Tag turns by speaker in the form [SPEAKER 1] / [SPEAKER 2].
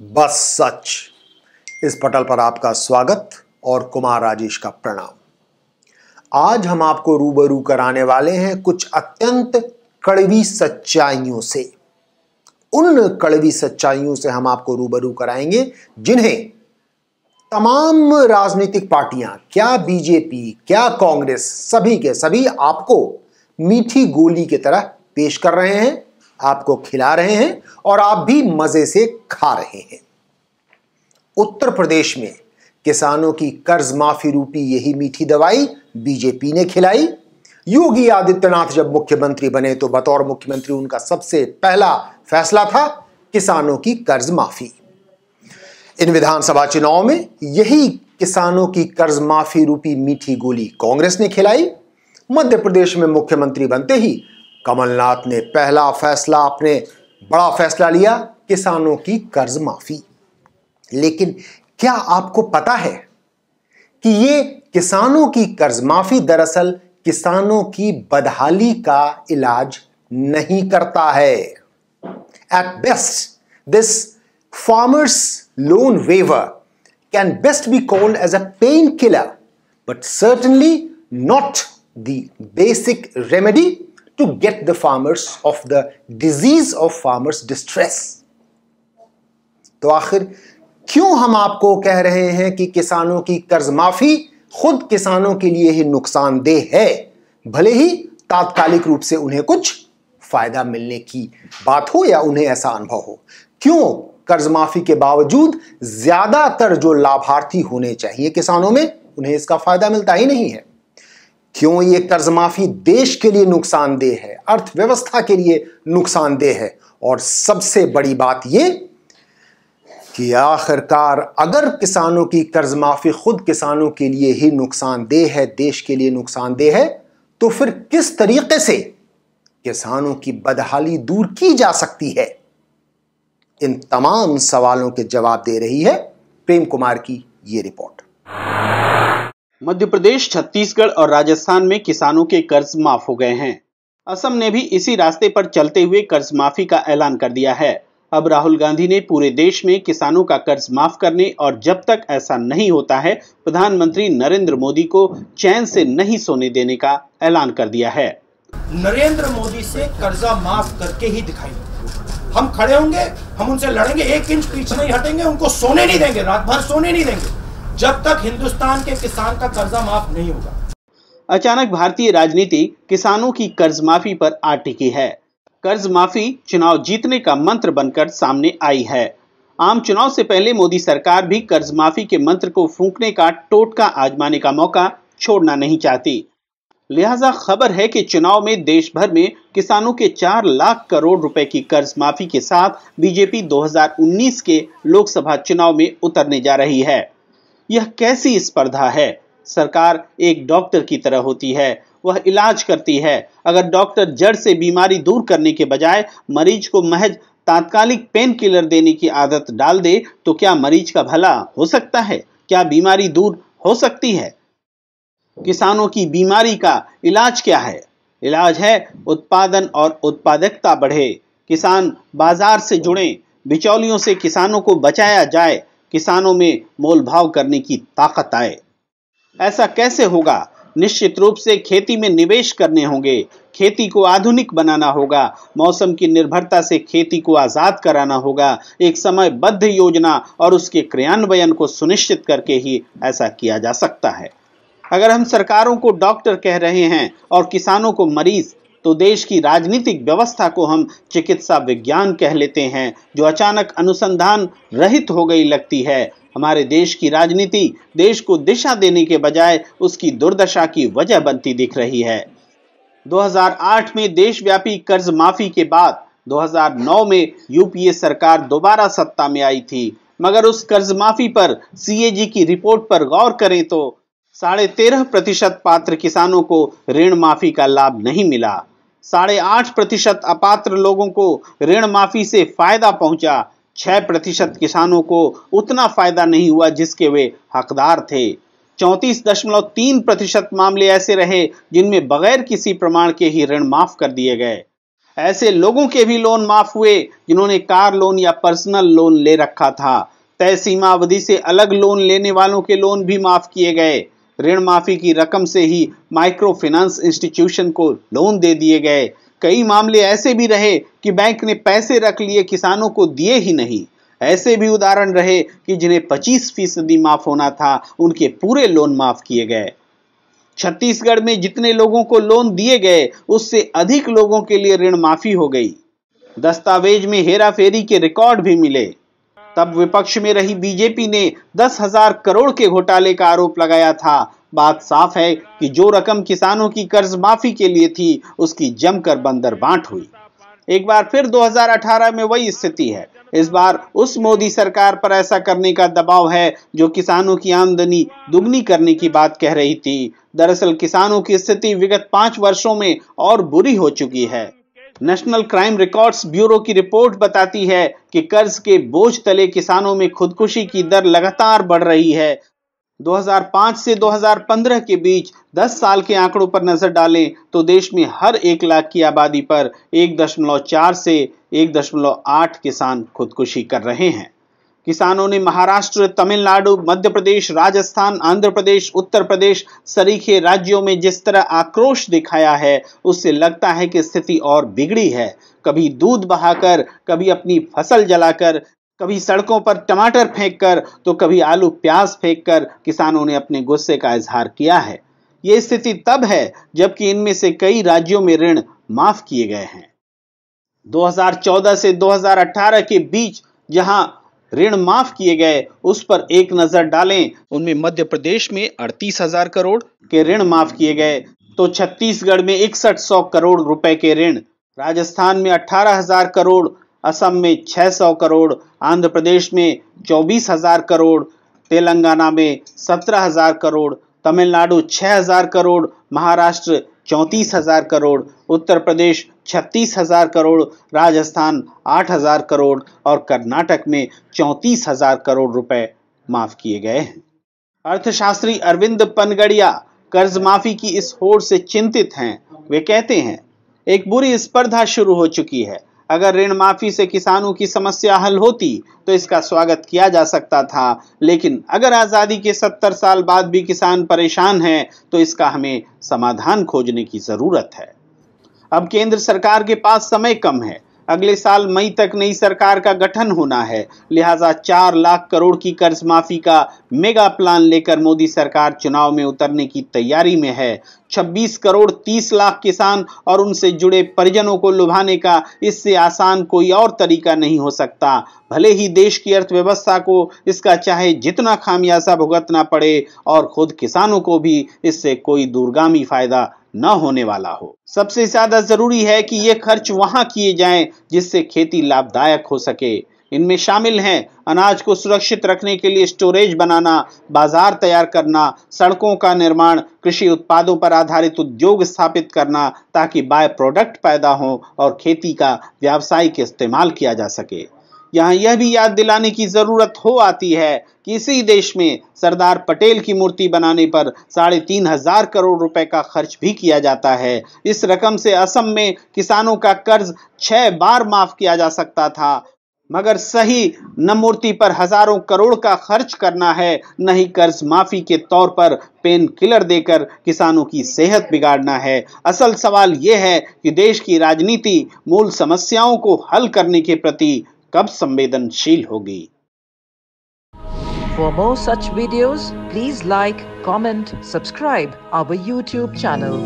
[SPEAKER 1] बस सच। इस पटल पर आपका स्वागत और कुमार राजेश का प्रणाम। आज हम आपको रूबरू कराने वाले हैं कुछ अत्यंत कड़वी सच्चाइयों से। उन कड़वी सच्चाइयों से हम आपको रूबरू कराएंगे जिन्हें तमाम राजनीतिक पार्टियां, क्या बीजेपी, क्या कांग्रेस, सभी के सभी आपको मीठी गोली की तरह पेश कर रहे हैं, आपको खिला रहे हैं और आप भी मजे से खा रहे हैं। उत्तर प्रदेश में किसानों की कर्ज माफी रूपी यही मीठी दवाई बीजेपी ने खिलाई। योगी आदित्यनाथ जब मुख्यमंत्री बने तो बतौर मुख्यमंत्री उनका सबसे पहला फैसला था किसानों की कर्ज माफी। इन विधानसभा चुनाव में यही किसानों की कर्ज माफी रूपी मीठी गोली कांग्रेस ने खिलाई। मध्य प्रदेश में मुख्यमंत्री बनते ही कमलनाथ ने पहला फैसला, अपने बड़ा फैसला लिया, किसानों की कर्ज माफी। लेकिन क्या आपको पता है कि ये किसानों की कर्ज माफी दरअसल किसानों की बदहाली का इलाज नहीं करता है। At best this farmers loan waiver can best be called as a painkiller, but certainly not the basic remedy to get the farmers of the disease of farmers distress। तो आखिर क्यों हम आपको कह रहे हैं कि किसानों की कर्ज माफी खुद किसानों के लिए ही नुकसानदेह है, भले ही तात्कालिक रूप से उन्हें कुछ फायदा मिलने की बात हो या उन्हें ऐसा अनुभव हो। क्यों कर्ज माफी के बावजूद ज्यादातर जो लाभार्थी होने चाहिए किसानों में, उन्हें इसका फायदा मिलता ही नहीं है। क्यों ये कर्ज माफी देश के लिए नुकसानदेह है, अर्थव्यवस्था के लिए नुकसानदेह है, और सबसे बड़ी बात ये कि आखिरकार अगर किसानों की कर्ज माफी खुद किसानों के लिए ही नुकसानदेह है, देश के लिए नुकसानदेह है, तो फिर किस तरीके से किसानों की बदहाली दूर की जा सकती है? इन तमाम सवालों के जवाब दे रही है प्रेम कुमार की ये रिपोर्ट।
[SPEAKER 2] मध्य प्रदेश, छत्तीसगढ़ और राजस्थान में किसानों के कर्ज माफ हो गए हैं। असम ने भी इसी रास्ते पर चलते हुए कर्ज माफी का ऐलान कर दिया है। अब राहुल गांधी ने पूरे देश में किसानों का कर्ज माफ करने और जब तक ऐसा नहीं होता है प्रधानमंत्री नरेंद्र मोदी को चैन से नहीं सोने देने का ऐलान कर दिया है।
[SPEAKER 3] नरेंद्र मोदी से कर्जा माफ करके ही दिखाएंगे। हम खड़े होंगे, हम उनसे लड़ेंगे, 1 इंच पीछे नहीं हटेंगे, उनको सोने नहीं देंगे, रात भर सोने नहीं देंगे जब तक हिंदुस्तान के किसान का कर्जा माफ नहीं होगा।
[SPEAKER 2] अचानक भारतीय राजनीति किसानों की कर्ज माफी पर आ टिकी है। कर्ज माफी चुनाव जीतने का मंत्र बनकर सामने आई है। आम चुनाव से पहले मोदी सरकार भी कर्ज माफी के मंत्र को फूंकने का टोटका आजमाने का मौका छोड़ना नहीं चाहती। लिहाजा खबर है कि चुनाव में देश भर में किसानों के 4 लाख करोड़ रुपए की कर्ज माफी के साथ बीजेपी 2019 के लोकसभा चुनाव में उतरने जा रही है। यह कैसी स्पर्धा है? सरकार एक डॉक्टर की तरह होती है, वह इलाज करती है। अगर डॉक्टर जड़ से बीमारी दूर करने के बजाय मरीज को महज तात्कालिक पेन किलर देने की आदत डाल दे तो क्या मरीज का भला हो सकता है? क्या बीमारी दूर हो सकती है? किसानों की बीमारी का इलाज क्या है? इलाज है उत्पादन और उत्पादकता बढ़े, किसान बाजार से जुड़े, बिचौलियों से किसानों को बचाया जाए, किसानों में मोल भाव करने की ताकत आए। ऐसा कैसे होगा? निश्चित रूप से खेती में निवेश करने होंगे, खेती को आधुनिक बनाना होगा, मौसम की निर्भरता से खेती को आजाद कराना होगा, एक समयबद्ध योजना और उसके क्रियान्वयन को सुनिश्चित करके ही ऐसा किया जा सकता है। अगर हम सरकारों को डॉक्टर कह रहे हैं और किसानों को मरीज, तो देश की राजनीतिक व्यवस्था को हम चिकित्सा विज्ञान कह लेते हैं, जो अचानक अनुसंधान रहित हो गई लगती है। हमारे देश की राजनीति देश को दिशा देने के बजाय उसकी दुर्दशा की वजह बनती दिख रही है। 2008 में देशव्यापी कर्ज माफी के बाद 2009 में यूपीए सरकार दोबारा सत्ता में आई थी, मगर उस कर्ज माफी पर सीएजी की रिपोर्ट पर गौर करें तो 13.5% पात्र किसानों को ऋण माफी का लाभ नहीं मिला। 8.5% अपात्र लोगों को ऋण माफी से फायदा पहुंचा। 6% किसानों को उतना फायदा नहीं हुआ जिसके वे हकदार थे। 34.3% मामले ऐसे रहे जिनमें बगैर किसी प्रमाण के ही ऋण माफ कर दिए गए। ऐसे लोगों के भी लोन माफ हुए जिन्होंने कार लोन या पर्सनल लोन ले रखा था। तय सीमा अवधि से अलग लोन लेने वालों के लोन भी माफ किए गए। ऋण माफी की रकम से ही माइक्रो फाइनेंस इंस्टीट्यूशन को लोन दे दिए गए। कई मामले ऐसे भी रहे कि बैंक ने पैसे रख लिए, किसानों को दिए ही नहीं। ऐसे भी उदाहरण रहे कि जिन्हें 25% माफ होना था, उनके पूरे लोन माफ किए गए। छत्तीसगढ़ में जितने लोगों को लोन दिए गए, उससे अधिक लोगों के लिए ऋण माफी हो गई। दस्तावेज में हेराफेरी के रिकॉर्ड भी मिले। तब विपक्ष में रही बीजेपी ने 10,000 करोड़ के घोटाले का आरोप लगाया था। बात साफ है कि जो रकम किसानों की कर्ज माफी के लिए थी, उसकी जमकर बंदरबांट हुई। एक बार फिर 2018 में वही स्थिति है। इस बार उस मोदी सरकार पर ऐसा करने का दबाव है जो किसानों की आमदनी दुगनी करने की बात कह रही थी। दरअसल किसानों की स्थिति विगत 5 वर्षों में और बुरी हो चुकी है। नेशनल क्राइम रिकॉर्ड्स ब्यूरो की रिपोर्ट बताती है कि कर्ज के बोझ तले किसानों में खुदकुशी की दर लगातार बढ़ रही है। 2005 से 2015 के बीच 10 साल के आंकड़ों पर नजर डालें तो देश में हर 1 लाख की आबादी पर 1.4 से 1.8 किसान खुदकुशी कर रहे हैं। किसानों ने महाराष्ट्र, तमिलनाडु, मध्य प्रदेश, राजस्थान, आंध्र प्रदेश, उत्तर प्रदेश सरीखे राज्यों में जिस तरह आक्रोश दिखाया है, उससे लगता है कि स्थिति और बिगड़ी है। कभी दूध बहाकर, कभी अपनी फसल जलाकर, कभी सड़कों पर टमाटर फेंककर, तो कभी आलू प्याज फेंककर किसानों ने अपने गुस्से का इजहार किया है। ये स्थिति तब है जबकि इनमें से कई राज्यों में ऋण माफ किए गए हैं। 2014 से 2018 के बीच जहां ऋण माफ किए गए, उस पर एक नजर डालें। उनमें मध्य प्रदेश में 38,000 करोड़ के ऋण माफ किए गए, तो छत्तीसगढ़ में 6100 करोड़ रुपए के ऋण, राजस्थान में 18,000 करोड़, असम में 600 करोड़, आंध्र प्रदेश में 24,000 करोड़, तेलंगाना में 17,000 करोड़, तमिलनाडु 6,000 करोड़, महाराष्ट्र 34,000 करोड़, उत्तर प्रदेश 36,000 करोड़, राजस्थान 8,000 करोड़ और कर्नाटक में 34,000 करोड़ रुपए माफ किए गए हैं। अर्थशास्त्री अरविंद पनगड़िया कर्ज माफी की इस होड़ से चिंतित हैं। वे कहते हैं, एक बुरी स्पर्धा शुरू हो चुकी है। अगर ऋण माफी से किसानों की समस्या हल होती तो इसका स्वागत किया जा सकता था, लेकिन अगर आजादी के 70 साल बाद भी किसान परेशान हैं, तो इसका हमें समाधान खोजने की जरूरत है। अब केंद्र सरकार के पास समय कम है। अगले साल मई तक नई सरकार का गठन होना है, लिहाजा 4 लाख करोड़ की कर्ज माफी का मेगा प्लान लेकर मोदी सरकार चुनाव में उतरने की तैयारी में है। 26 करोड़ 30 लाख किसान और उनसे जुड़े परिजनों को लुभाने का इससे आसान कोई और तरीका नहीं हो सकता। भले ही देश की अर्थव्यवस्था को इसका चाहे जितना खामियाजा भुगतना पड़े और खुद किसानों को भी इससे कोई दूरगामी फायदा न होने वाला हो। सबसे ज्यादा जरूरी है कि ये खर्च वहां किए जाएं जिससे खेती लाभदायक हो सके। इनमें शामिल हैं अनाज को सुरक्षित रखने के लिए स्टोरेज बनाना, बाजार तैयार करना, सड़कों का निर्माण, कृषि उत्पादों पर आधारित उद्योग स्थापित करना ताकि बाय प्रोडक्ट पैदा हो और खेती का व्यावसायिक इस्तेमाल किया जा सके। यहाँ यह भी याद दिलाने की जरूरत हो आती है कि इसी देश में सरदार पटेल की मूर्ति बनाने पर 3,500 करोड़ रुपए का खर्च भी किया जाता है। इस रकम से असम में किसानों का कर्ज 6 बार माफ किया जा सकता था, मगर सही न मूर्ति पर हजारों करोड़ का खर्च करना है, न ही कर्ज माफी के तौर पर पेन किलर देकर किसानों की सेहत बिगाड़ना है। असल सवाल यह है कि देश की राजनीति मूल समस्याओं को हल करने के प्रति कब संवेदनशील होगी।
[SPEAKER 4] For more such videos, please like, comment, subscribe our YouTube channel.